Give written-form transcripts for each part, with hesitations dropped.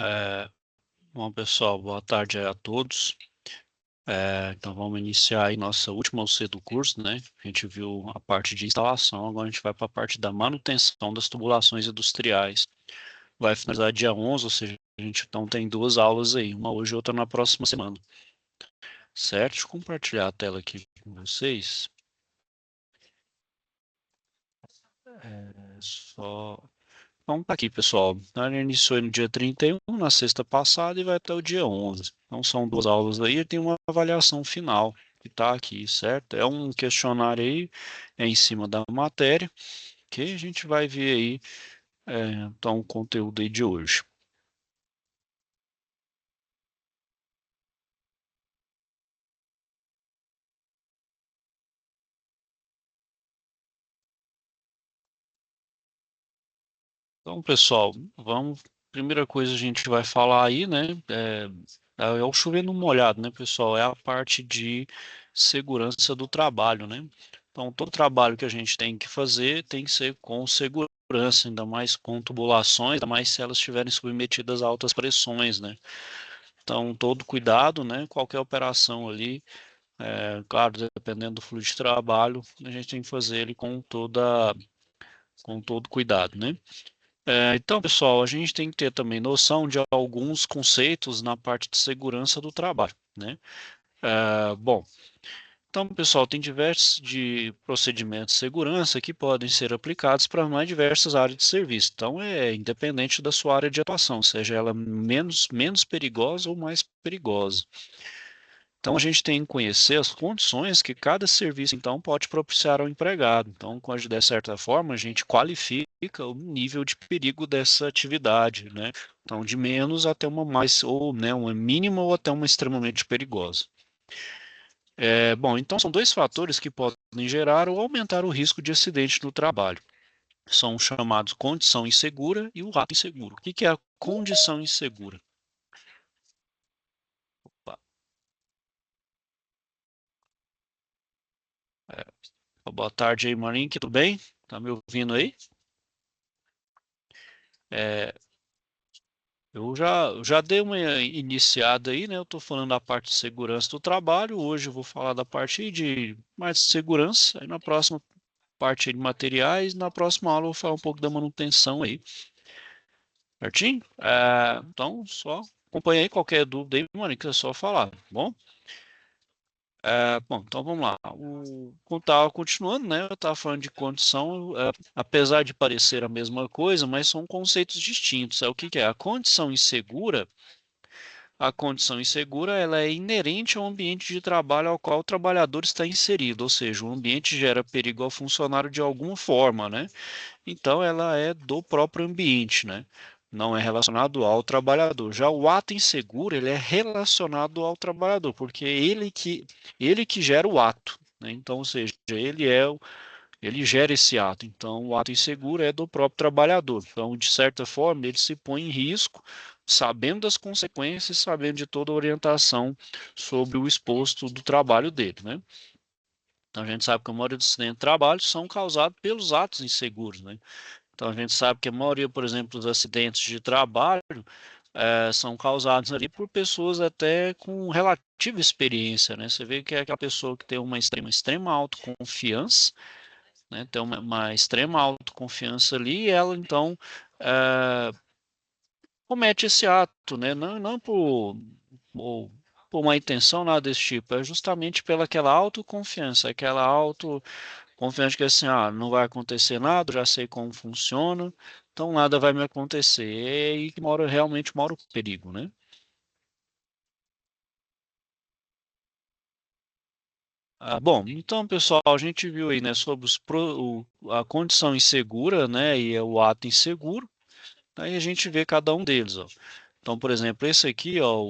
É, bom, pessoal, boa tarde aí a todos. Então, vamos iniciar aí nossa última UC do curso, né? A gente viu a parte de instalação, agora a gente vai para a parte da manutenção das tubulações industriais. Vai finalizar dia 11, ou seja, a gente então tem duas aulas aí, uma hoje e outra na próxima semana. Certo? Deixa eu compartilhar a tela aqui com vocês. Só. Então, tá aqui, pessoal. Então, ele iniciou no dia 31, na sexta passada, e vai até o dia 11. Então, são duas aulas aí, e tem uma avaliação final que está aqui, certo? É um questionário aí, é em cima da matéria, que a gente vai ver aí, então, o conteúdo aí de hoje. Então, pessoal, vamos. Primeira coisa a gente vai falar aí, né? É o chover no molhado, né, pessoal? É a parte de segurança do trabalho, né? Então, todo trabalho que a gente tem que fazer tem que ser com segurança, ainda mais com tubulações, ainda mais se elas estiverem submetidas a altas pressões, né? Então, todo cuidado, né? Qualquer operação ali, claro, dependendo do fluxo de trabalho, a gente tem que fazer ele com todo cuidado, né? Então, pessoal, a gente tem que ter também noção de alguns conceitos na parte de segurança do trabalho, né? Bom, então, pessoal, tem diversos de procedimentos de segurança que podem ser aplicados para mais diversas áreas de serviço. Então, é independente da sua área de atuação, seja ela menos perigosa ou mais perigosa. Então, a gente tem que conhecer as condições que cada serviço, então, pode propiciar ao empregado. Então, de certa forma, a gente qualifica o nível de perigo dessa atividade, né? Então, de menos até uma mais, ou né, uma mínima ou até uma extremamente perigosa. Bom, então são dois fatores que podem gerar ou aumentar o risco de acidente no trabalho. São os chamados condição insegura e o ato inseguro. O que é a condição insegura? Opa, boa tarde aí, Marinho, tudo bem? Tá me ouvindo aí? É, eu já dei uma iniciada aí, né? Eu estou falando da parte de segurança do trabalho. Hoje eu vou falar da parte de mais segurança. Aí na próxima parte de materiais, na próxima aula eu vou falar um pouco da manutenção aí. Certinho? Então, só acompanha aí qualquer dúvida aí, mano, que é só falar, tá bom? Bom, então vamos lá. Como estava continuando, né? Eu estava falando de condição, apesar de parecer a mesma coisa, mas são conceitos distintos. O que que é? A condição insegura, ela é inerente ao ambiente de trabalho ao qual o trabalhador está inserido, ou seja, o ambiente gera perigo ao funcionário de alguma forma, né? Então, ela é do próprio ambiente, né? Não é relacionado ao trabalhador. Já o ato inseguro, ele é relacionado ao trabalhador, porque é ele que gera o ato, né? Então, ou seja, ele gera esse ato. Então, o ato inseguro é do próprio trabalhador. Então, de certa forma, ele se põe em risco, sabendo das consequências, sabendo de toda a orientação sobre o exposto do trabalho dele, né? Então, a gente sabe que a maioria dos acidentes de trabalho são causados pelos atos inseguros, né? Então a gente sabe que a maioria, por exemplo, dos acidentes de trabalho são causados ali por pessoas até com relativa experiência, né? Você vê que é aquela pessoa que tem uma extrema autoconfiança, né? Tem uma extrema autoconfiança ali e ela então é, comete esse ato, né? Não por, por uma intenção, nada desse tipo, é justamente pela aquela autoconfiança, aquela confiante que assim, não vai acontecer nada, já sei como funciona, então nada vai me acontecer. É aí que realmente mora o perigo, né? Bom, então, pessoal, a gente viu aí, né, sobre a condição insegura, né, e o ato inseguro. Aí a gente vê cada um deles, ó. Então, por exemplo, esse aqui, ó,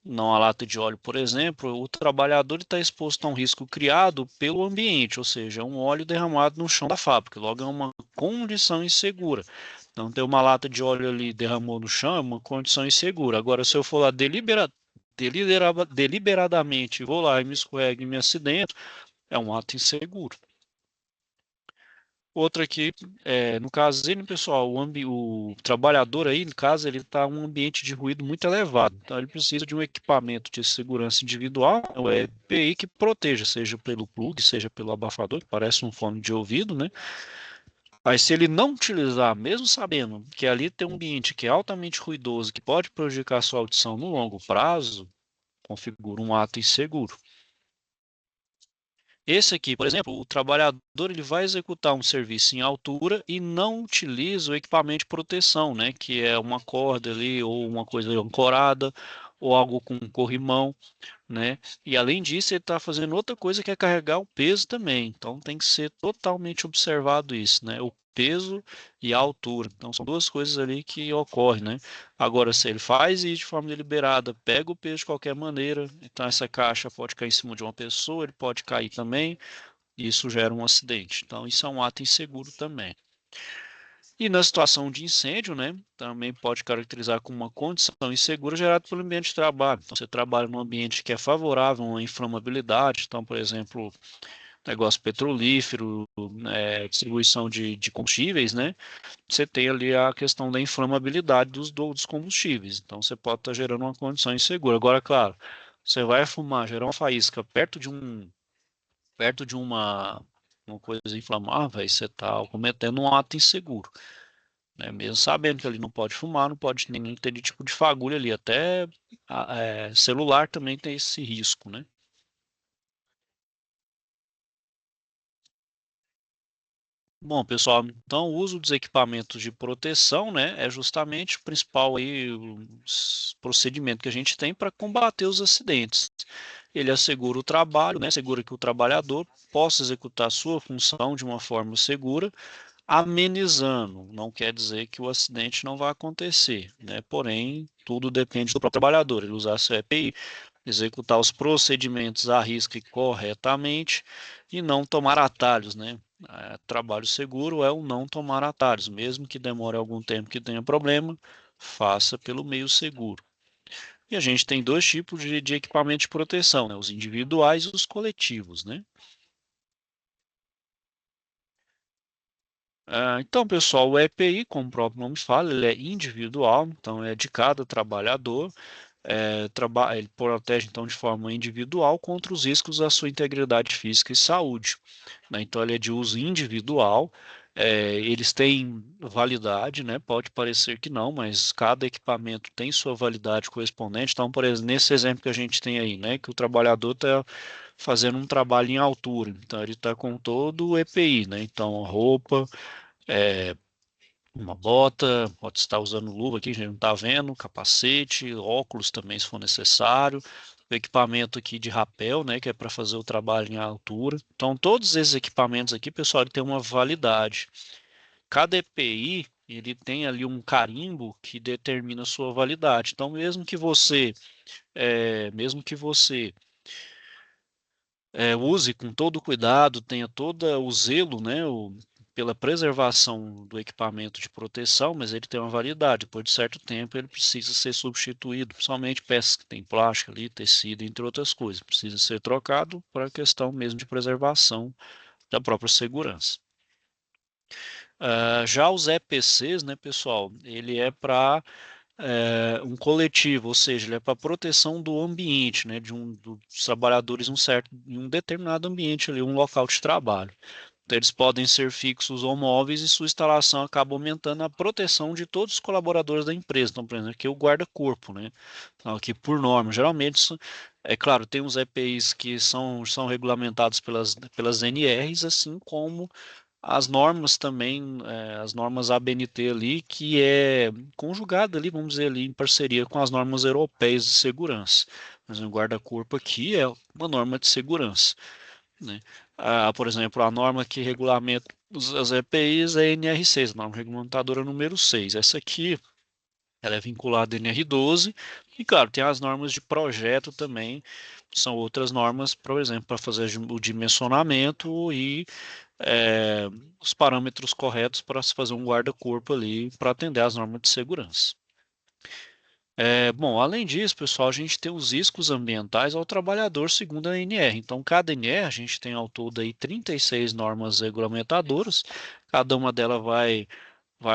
não a lata de óleo, por exemplo, o trabalhador está exposto a um risco criado pelo ambiente, ou seja, um óleo derramado no chão da fábrica. Logo, é uma condição insegura. Então, ter uma lata de óleo ali derramou no chão é uma condição insegura. Agora, se eu for lá deliberadamente, vou lá e me escorrego e me acidento, é um ato inseguro. Outra aqui, no caso dele, pessoal, o trabalhador aí, no caso, ele está em um ambiente de ruído muito elevado. Então, ele precisa de um equipamento de segurança individual, o EPI, que proteja, seja pelo plug, seja pelo abafador, que parece um fone de ouvido, né? Aí, se ele não utilizar, mesmo sabendo que ali tem um ambiente que é altamente ruidoso, que pode prejudicar a sua audição no longo prazo, configura um ato inseguro. Esse aqui, por exemplo, o trabalhador ele vai executar um serviço em altura e não utiliza o equipamento de proteção, né, que é uma corda ali ou uma coisa ancorada ou algo com corrimão, né? E além disso, ele está fazendo outra coisa que é carregar o peso também. Então tem que ser totalmente observado isso, né? O peso e a altura. Então são duas coisas ali que ocorrem, né? Agora, se ele faz isso de forma deliberada, pega o peso de qualquer maneira, então essa caixa pode cair em cima de uma pessoa, ele pode cair também, e isso gera um acidente. Então isso é um ato inseguro também. E na situação de incêndio, né, também pode caracterizar como uma condição insegura gerada pelo ambiente de trabalho. Então, você trabalha num ambiente que é favorável a uma inflamabilidade, então, por exemplo, negócio petrolífero, distribuição de combustíveis, né, você tem ali a questão da inflamabilidade dos combustíveis. Então, você pode estar gerando uma condição insegura. Agora, claro, você vai fumar, gerar uma faísca perto de uma coisa inflamável, aí você está cometendo um ato inseguro, né? Mesmo sabendo que ele não pode fumar, não pode nem ter tipo de fagulha ali, até celular também tem esse risco, né? Bom, pessoal, então o uso dos equipamentos de proteção, né, é justamente o principal aí, procedimento que a gente tem para combater os acidentes. Ele assegura o trabalho, né, assegura que o trabalhador possa executar sua função de uma forma segura, amenizando. Não quer dizer que o acidente não vai acontecer, né? Porém, tudo depende do próprio trabalhador. Ele usar seu EPI, executar os procedimentos à risca e corretamente e não tomar atalhos, né? Trabalho seguro é o não tomar atalhos, mesmo que demore algum tempo que tenha problema, faça pelo meio seguro. E a gente tem dois tipos de equipamento de proteção, né? Os individuais e os coletivos, né? Então, pessoal, o EPI, como o próprio nome fala, ele é individual, então é de cada trabalhador. Ele protege, então, de forma individual contra os riscos à sua integridade física e saúde, né? Então, ele é de uso individual. Eles têm validade, né? Pode parecer que não, mas cada equipamento tem sua validade correspondente. Então, por exemplo, nesse exemplo que a gente tem aí, né, que o trabalhador está fazendo um trabalho em altura, então ele está com todo o EPI, né? Então, roupa, uma bota, pode estar usando luva aqui, a gente não está vendo, capacete, óculos também, se for necessário, o equipamento aqui de rapel, né, que é para fazer o trabalho em altura. Então, todos esses equipamentos aqui, pessoal, ele tem uma validade. Cada EPI, ele tem ali um carimbo que determina a sua validade. Então, mesmo que você use com todo o cuidado, tenha todo o zelo, né, pela preservação do equipamento de proteção, mas ele tem uma validade. Depois de certo tempo, ele precisa ser substituído, principalmente peças que têm plástico ali, tecido, entre outras coisas. Precisa ser trocado para a questão mesmo de preservação da própria segurança. Já os EPCs, né, pessoal, ele é para um coletivo, ou seja, ele é para proteção do ambiente, né, dos trabalhadores em um determinado ambiente ali, um local de trabalho. Então, eles podem ser fixos ou móveis e sua instalação acaba aumentando a proteção de todos os colaboradores da empresa. Então, por exemplo, aqui é o guarda-corpo, né? Então, aqui por norma, geralmente, é claro, tem os EPIs que são regulamentados pelas NRs, assim como as normas também, as normas ABNT ali, que é conjugada ali, vamos dizer ali, em parceria com as normas europeias de segurança. Mas o guarda-corpo aqui é uma norma de segurança, né? Por exemplo, a norma que regulamenta as EPIs é a NR6, a norma regulamentadora número 6. Essa aqui, ela é vinculada à NR12 e, claro, tem as normas de projeto também, são outras normas, por exemplo, para fazer o dimensionamento e é, os parâmetros corretos para se fazer um guarda-corpo ali para atender às normas de segurança. Bom, além disso, pessoal, a gente tem os riscos ambientais ao trabalhador segundo a NR. Então, cada NR, a gente tem ao todo aí 36 normas regulamentadoras, cada uma delas vai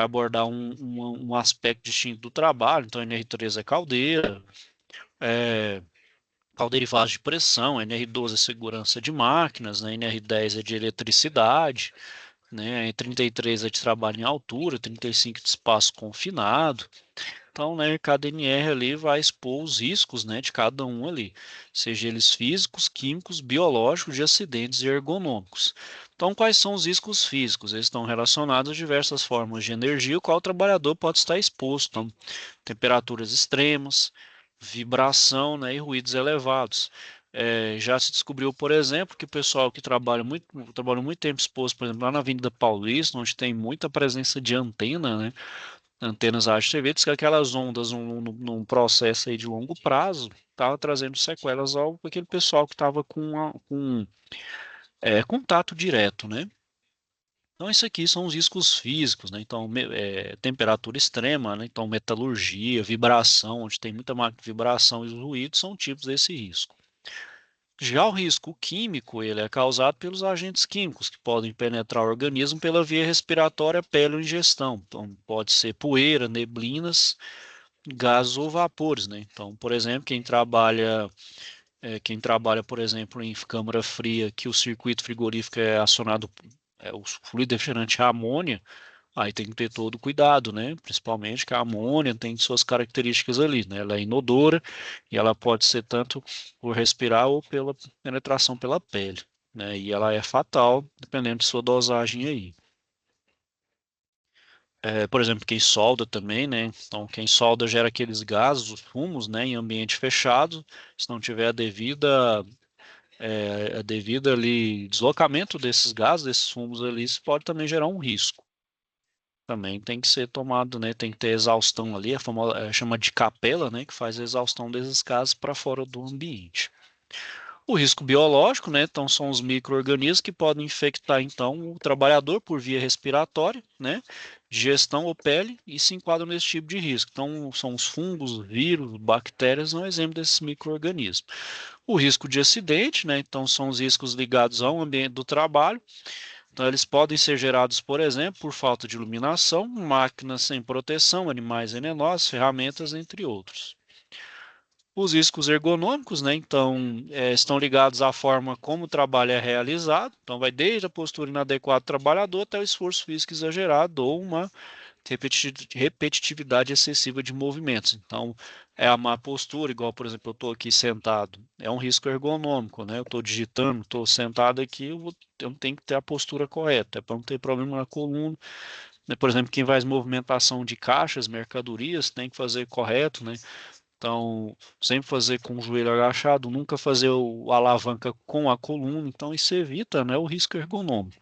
abordar um aspecto distinto do trabalho. Então, a NR3 é caldeira, é, caldeira e vaso de pressão, a NR12 é segurança de máquinas, né? A NR10 é de eletricidade, né? A 33 é de trabalho em altura, 35 de espaço confinado. Então, né, cada NR ali vai expor os riscos, né, de cada um ali, seja eles físicos, químicos, biológicos, de acidentes e ergonômicos. Então, quais são os riscos físicos? Eles estão relacionados a diversas formas de energia, o qual o trabalhador pode estar exposto. Então, temperaturas extremas, vibração, né, e ruídos elevados. Já se descobriu, por exemplo, que o pessoal que trabalha muito tempo exposto, por exemplo, lá na Avenida Paulista, onde tem muita presença de antena, né, antenas rádio TV, diz que aquelas ondas num processo aí de longo prazo estava trazendo sequelas ao aquele pessoal que estava com contato direto, né? Então, isso aqui são os riscos físicos, né? Então, temperatura extrema, né? Então, metalurgia, vibração, onde tem muita máquina de vibração e os ruídos são tipos desse risco. Já o risco químico, ele é causado pelos agentes químicos que podem penetrar o organismo pela via respiratória, pele ou ingestão. Então, pode ser poeira, neblinas, gases ou vapores, né? Então, por exemplo, quem trabalha, por exemplo, em câmara fria, que o circuito frigorífico é acionado, o fluido refrigerante é amônia, aí tem que ter todo o cuidado, né? Principalmente que a amônia tem suas características ali, né? Ela é inodora e ela pode ser tanto por respirar ou pela penetração pela pele, né? E ela é fatal, dependendo de sua dosagem aí. Por exemplo, quem solda também, né? Então, quem solda gera aqueles gases, os fumos, né? Em ambiente fechado, se não tiver a devida ali deslocamento desses gases, desses fumos ali, isso pode também gerar um risco. Também tem que ser tomado, né? Tem que ter exaustão ali, a famosa, chama de capela, né? Que faz a exaustão desses gases para fora do ambiente. O risco biológico, né? Então, são os micro-organismos que podem infectar, então, o trabalhador por via respiratória, né? Digestão ou pele, e se enquadram nesse tipo de risco. Então, são os fungos, vírus, bactérias, um exemplo desses micro-organismos. O risco de acidente, né? Então, são os riscos ligados ao ambiente do trabalho. Então, eles podem ser gerados, por exemplo, por falta de iluminação, máquinas sem proteção, animais venenosos, ferramentas, entre outros. Os riscos ergonômicos, né? Então, estão ligados à forma como o trabalho é realizado. Então, vai desde a postura inadequada do trabalhador até o esforço físico exagerado ou uma repetitividade excessiva de movimentos. Então, é a má postura, igual, por exemplo, eu estou aqui sentado. É um risco ergonômico, né? Eu estou digitando, estou sentado aqui, eu tenho que ter a postura correta, é para não ter problema na coluna. Né? Por exemplo, quem faz movimentação de caixas, mercadorias, tem que fazer correto, né? Então, sempre fazer com o joelho agachado, nunca fazer a alavanca com a coluna. Então, isso evita, né, o risco ergonômico.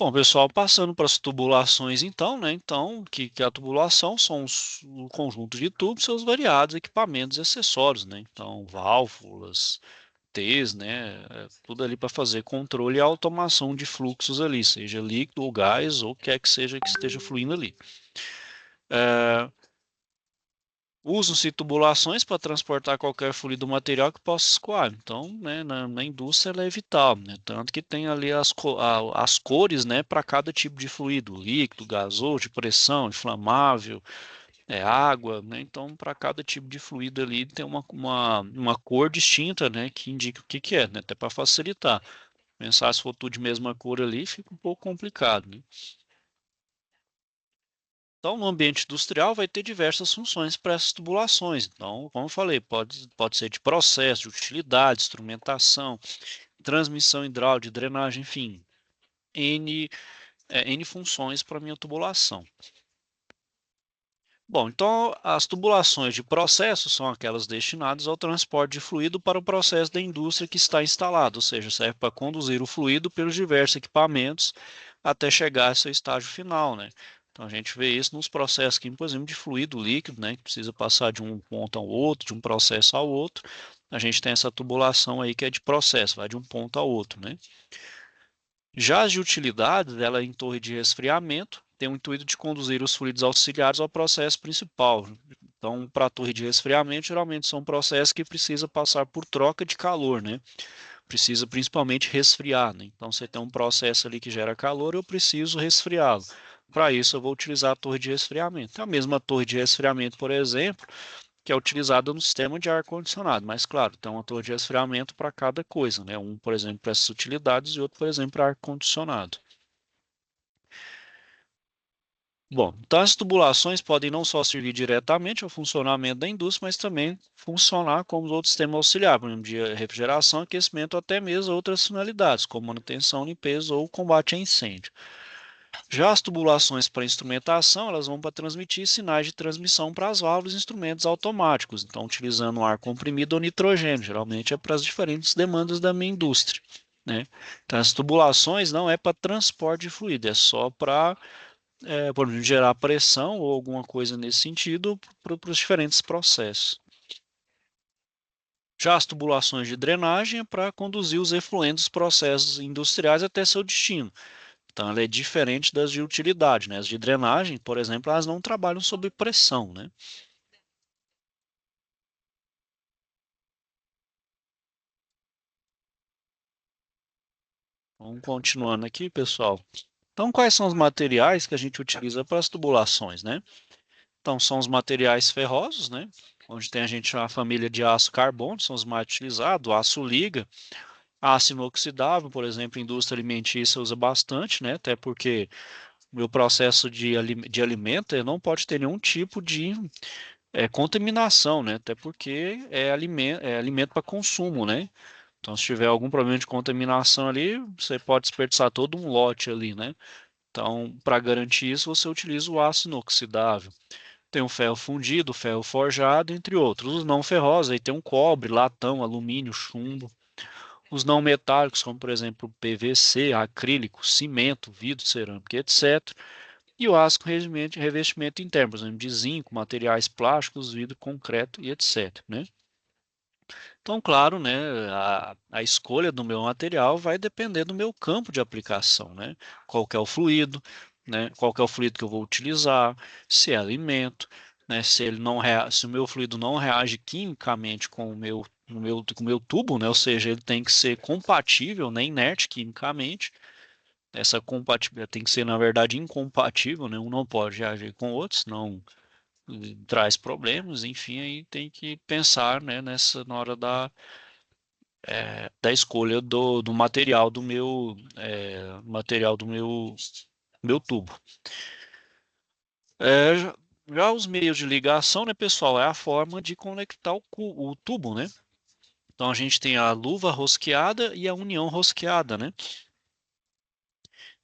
Bom, pessoal, passando para as tubulações, então, né? Então, que a tubulação são o conjunto de tubos, seus variados equipamentos e acessórios, né? Então, válvulas, T's, né? Tudo ali para fazer controle e automação de fluxos ali, seja líquido ou gás, ou quer que seja que esteja fluindo ali. É, Usam-se tubulações para transportar qualquer fluido material que possa escoar. Então, né, na indústria ela é vital, né? Tanto que tem ali as cores, né, para cada tipo de fluido, líquido, gasoso, de pressão, inflamável, água, né? Então, para cada tipo de fluido ali tem uma cor distinta, né, que indica o que que é, né? Até para facilitar. Pensar se for tudo de mesma cor ali, fica um pouco complicado, né? Então, no ambiente industrial vai ter diversas funções para essas tubulações. Então, como eu falei, pode ser de processo, de utilidade, instrumentação, transmissão hidráulica, drenagem, enfim, N funções para a minha tubulação. Bom, então as tubulações de processo são aquelas destinadas ao transporte de fluido para o processo da indústria que está instalado, ou seja, serve para conduzir o fluido pelos diversos equipamentos até chegar ao seu estágio final, né? Então a gente vê isso nos processos químicos, por exemplo, de fluido líquido, né, que precisa passar de um ponto ao outro, de um processo ao outro. A gente tem essa tubulação aí que é de processo, vai de um ponto ao outro, né? Já as de utilidades, ela é em torre de resfriamento, tem o intuito de conduzir os fluidos auxiliares ao processo principal. Então, para a torre de resfriamento, geralmente são processos que precisa passar por troca de calor, né? Precisa principalmente resfriar, né? Então, você tem um processo ali que gera calor, eu preciso resfriá-lo. Para isso, eu vou utilizar a torre de resfriamento. A mesma torre de resfriamento, por exemplo, que é utilizada no sistema de ar-condicionado. Mas, claro, tem uma torre de resfriamento para cada coisa, né? Um, por exemplo, para essas utilidades e outro, por exemplo, para ar-condicionado. Bom, então as tubulações podem não só servir diretamente ao funcionamento da indústria, mas também funcionar como os outros sistemas auxiliares, por exemplo, de refrigeração, aquecimento, ou até mesmo outras finalidades, como manutenção, limpeza ou combate a incêndio. Já as tubulações para instrumentação, elas vão para transmitir sinais de transmissão para as válvulas e instrumentos automáticos, então utilizando ar comprimido ou nitrogênio, geralmente é para as diferentes demandas da minha indústria, né? Então as tubulações não é para transporte de fluido, é só para por exemplo, gerar pressão ou alguma coisa nesse sentido para os diferentes processos. Já as tubulações de drenagem é para conduzir os efluentes dos processos industriais até seu destino. Então, ela é diferente das de utilidade, né? As de drenagem, por exemplo, elas não trabalham sob pressão, né? Vamos continuando aqui, pessoal. Então, quais são os materiais que a gente utiliza para as tubulações, né? Então, são os materiais ferrosos, né? Onde tem a gente a família de aço carbono, são os mais utilizados, o aço liga, aço inoxidável, por exemplo, a indústria alimentícia usa bastante, né? Até porque o meu processo de alimento não pode ter nenhum tipo de contaminação, né? Até porque é alimento para consumo, né? Então, se tiver algum problema de contaminação ali, você pode desperdiçar todo um lote ali, né? Então, para garantir isso, você utiliza o aço inoxidável. Tem o ferro fundido, o ferro forjado, entre outros. Os não ferrosos, aí tem um cobre, latão, alumínio, chumbo. Os não metálicos, como por exemplo PVC, acrílico, cimento, vidro, cerâmica, etc. E o aço com revestimento interno, por exemplo, de zinco, materiais plásticos, vidro, concreto e etc. Né? Então, claro, né, a escolha do meu material vai depender do meu campo de aplicação, né? Qual que é o fluido, né? Qual que é o fluido que eu vou utilizar, se é alimento, né? Se o meu fluido não reage quimicamente com com o meu tubo, né? Ou seja, ele tem que ser compatível, né? Inerte quimicamente. Essa compatibilidade tem que ser, na verdade, incompatível, né? Um não pode reagir com o outro, senão traz problemas, enfim, aí tem que pensar, né, na hora da escolha do material meu tubo. Já os meios de ligação, né, pessoal, é a forma de conectar o tubo, né? Então a gente tem a luva rosqueada e a união rosqueada, né?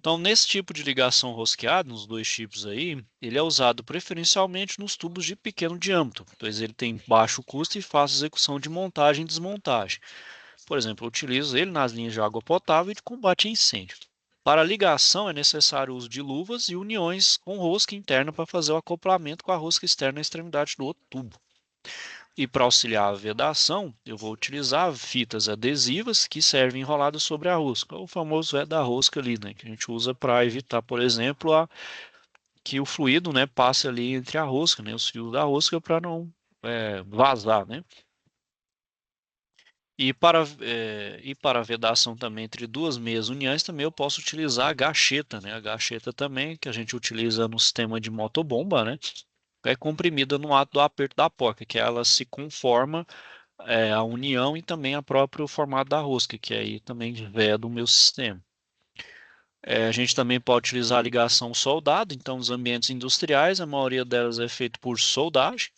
Então, nesse tipo de ligação rosqueada, nos dois tipos aí, ele é usado preferencialmente nos tubos de pequeno diâmetro, pois ele tem baixo custo e fácil execução de montagem e desmontagem. Por exemplo, eu utilizo ele nas linhas de água potável e de combate a incêndio. Para a ligação é necessário o uso de luvas e uniões com rosca interna para fazer o acoplamento com a rosca externa na extremidade do outro tubo. E para auxiliar a vedação, eu vou utilizar fitas adesivas que servem enroladas sobre a rosca, o famoso da rosca ali, né, que a gente usa para evitar, por exemplo, que o fluido, né, passe ali entre a rosca, né, os fios da rosca para não vazar, né. E para a vedação também entre duas meias uniões, também eu posso utilizar a gacheta, né? A gacheta também, que a gente utiliza no sistema de motobomba, né? É comprimida no ato do aperto da porca, que ela se conforma a união e também a próprio formato da rosca, que aí também é do meu sistema. A gente também pode utilizar a ligação soldado, então nos ambientes industriais, a maioria delas é feita por soldagem.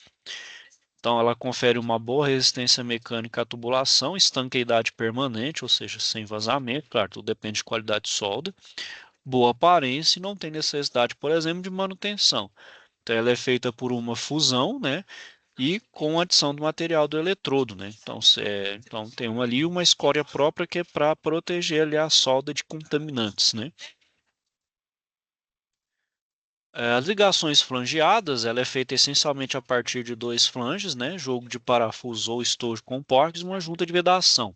Então, ela confere uma boa resistência mecânica à tubulação, estanqueidade permanente, ou seja, sem vazamento, claro, tudo depende de qualidade de solda, boa aparência e não tem necessidade, por exemplo, de manutenção. Então, ela é feita por uma fusão, né, e com adição do material do eletrodo, né. Então, então tem ali uma escória própria que é para proteger ali a solda de contaminantes, né. As ligações flangeadas, ela é feita essencialmente a partir de dois flanges, né, jogo de parafuso ou estojo com porcos e uma junta de vedação.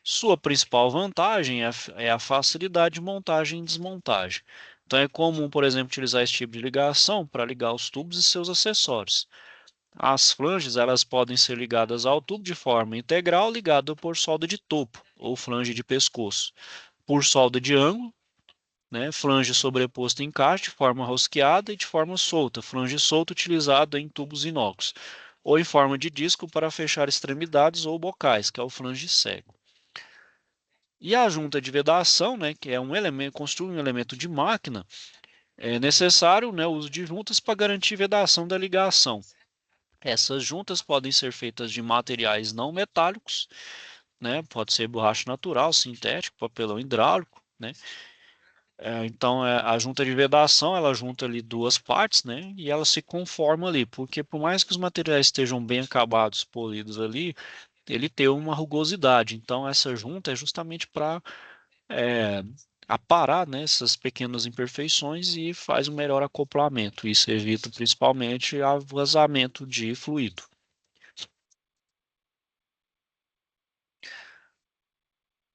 Sua principal vantagem é a facilidade de montagem e desmontagem. Então é comum, por exemplo, utilizar esse tipo de ligação para ligar os tubos e seus acessórios. As flanges elas podem ser ligadas ao tubo de forma integral, ligado por solda de topo ou flange de pescoço, por solda de ângulo, né, flange sobreposto em encaixe de forma rosqueada e de forma solta, flange solta utilizado em tubos inox, ou em forma de disco para fechar extremidades ou bocais, que é o flange cego. E a junta de vedação, né, que é um elemento, construi um elemento de máquina, é necessário, né, o uso de juntas para garantir vedação da ligação. Essas juntas podem ser feitas de materiais não metálicos, né, pode ser borracha natural, sintético, papelão hidráulico, né. Então, a junta de vedação, ela junta ali duas partes, né, e ela se conforma ali, porque por mais que os materiais estejam bem acabados, polidos ali, ele tem uma rugosidade. Então, essa junta é justamente para aparar, né, essas pequenas imperfeições e faz um melhor acoplamento. Isso evita principalmente o vazamento de fluido.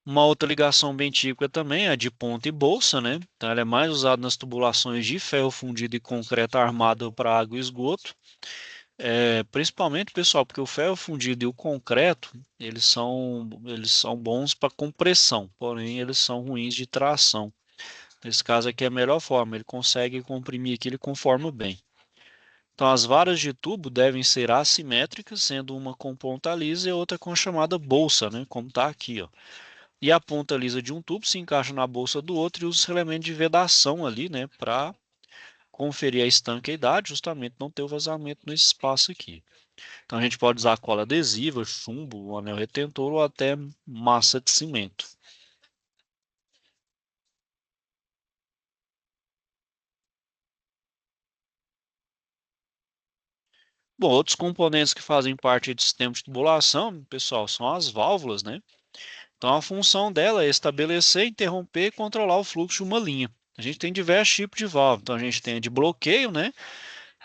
Uma outra ligação bem típica também é a de ponta e bolsa, né? Então ela é mais usada nas tubulações de ferro fundido e concreto armado para água e esgoto. Principalmente, pessoal, porque o ferro fundido e o concreto, eles são bons para compressão, porém eles são ruins de tração. Nesse caso aqui é a melhor forma, ele consegue comprimir aqui, ele conforma bem. Então as varas de tubo devem ser assimétricas, sendo uma com ponta lisa e outra com a chamada bolsa, né? Como está aqui, ó. E a ponta lisa de um tubo se encaixa na bolsa do outro e usa esse elemento de vedação ali, né, para conferir a estanqueidade, justamente não ter o vazamento nesse espaço aqui. Então a gente pode usar cola adesiva, chumbo, um anel retentor ou até massa de cimento. Bom, outros componentes que fazem parte do sistema de tubulação, pessoal, são as válvulas, né? Então a função dela é estabelecer, interromper e controlar o fluxo de uma linha. A gente tem diversos tipos de válvula. Então a gente tem a de bloqueio, né?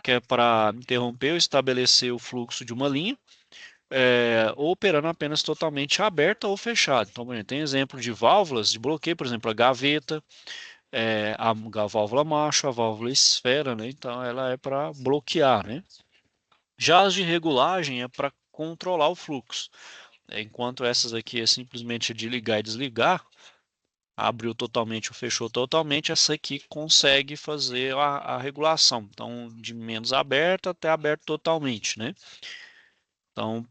Que é para interromper ou estabelecer o fluxo de uma linha, ou operando apenas totalmente aberta ou fechada. Então, tem exemplo de válvulas de bloqueio, por exemplo, a gaveta, a válvula macho, a válvula esfera, né? Então, ela é para bloquear, né? Já as de regulagem é para controlar o fluxo. Enquanto essas aqui é simplesmente de ligar e desligar, abriu totalmente ou fechou totalmente, essa aqui consegue fazer a regulação. Então, de menos aberto até aberto totalmente, né? Então,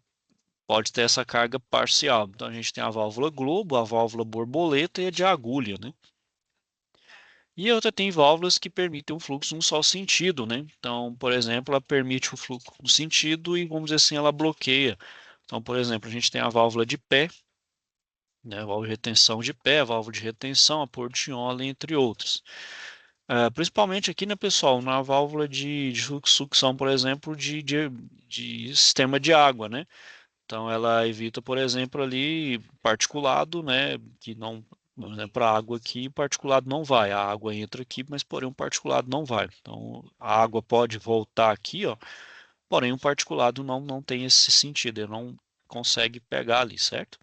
pode ter essa carga parcial. Então, a gente tem a válvula globo, a válvula borboleta e a de agulha, né? E outra tem válvulas que permitem um fluxo em um só sentido, né? Então, por exemplo, ela permite o fluxo no sentido e, vamos dizer assim, ela bloqueia. Então, por exemplo, a gente tem a válvula de pé, né? A válvula de retenção de pé, a válvula de retenção, a portinhola, entre outros. Principalmente aqui, né, pessoal, na válvula de sucção, por exemplo, de sistema de água, né? Então ela evita, por exemplo, ali particulado, né, que não, por exemplo, a água aqui, particulado não vai. A água entra aqui, mas porém o particulado não vai. Então a água pode voltar aqui, ó, porém o particulado não tem esse sentido, ele não consegue pegar ali, certo?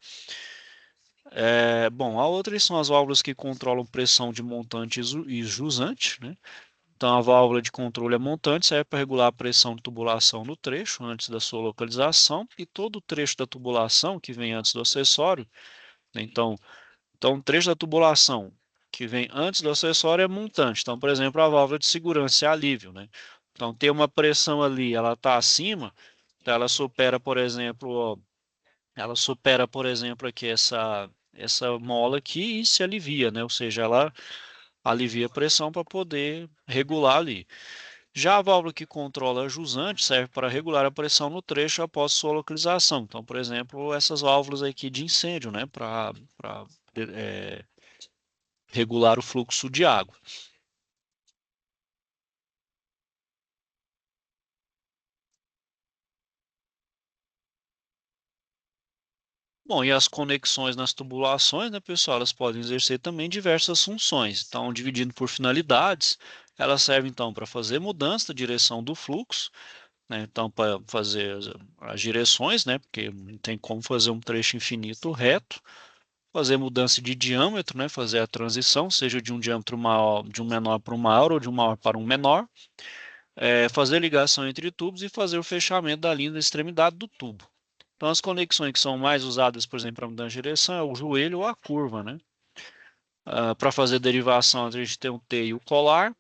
Bom, a outra são as válvulas que controlam pressão de montante e jusante, né? Então, a válvula de controle a montante serve para regular a pressão de tubulação no trecho antes da sua localização e todo o trecho da tubulação que vem antes do acessório, né? Então, o trecho da tubulação que vem antes do acessório é montante. Então, por exemplo, a válvula de segurança é alívio, né? Então, tem uma pressão ali, ela está acima, então ela supera, por exemplo, aqui essa mola aqui e se alivia, né? Ou seja, ela alivia a pressão para poder regular ali. Já a válvula que controla a jusante serve para regular a pressão no trecho após sua localização. Então, por exemplo, essas válvulas aqui de incêndio, né, para regular o fluxo de água. Bom, e as conexões nas tubulações, né, pessoal, elas podem exercer também diversas funções. Então, dividindo por finalidades, elas servem então para fazer mudança da direção do fluxo, né? Então, para fazer as direções, né, porque não tem como fazer um trecho infinito reto. fazer mudança de diâmetro, né? Fazer a transição, seja de um diâmetro maior, de um menor para um maior ou de um maior para um menor. Fazer ligação entre tubos e fazer o fechamento da linha da extremidade do tubo. Então, as conexões que são mais usadas, por exemplo, para mudança de direção é o joelho ou a curva, né? Para fazer derivação, a gente tem o T e o colar.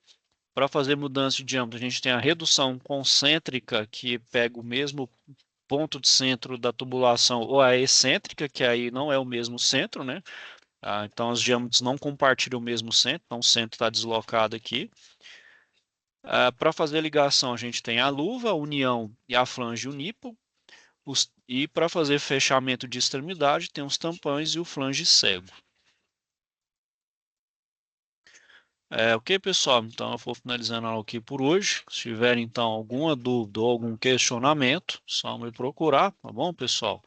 Para fazer mudança de diâmetro, a gente tem a redução concêntrica, que pega o mesmo ponto de centro da tubulação, ou a excêntrica, que aí não é o mesmo centro, né? Então, os diâmetros não compartilham o mesmo centro, então o centro está deslocado aqui. Para fazer a ligação, a gente tem a luva, a união e a flange unípolo. E para fazer fechamento de extremidade, tem os tampões e o flange cego. Ok, pessoal, então eu vou finalizando aqui por hoje. Se tiver então alguma dúvida ou algum questionamento, só me procurar, tá bom, pessoal?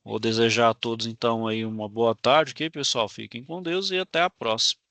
Vou desejar a todos então aí uma boa tarde, ok, pessoal? Fiquem com Deus e até a próxima.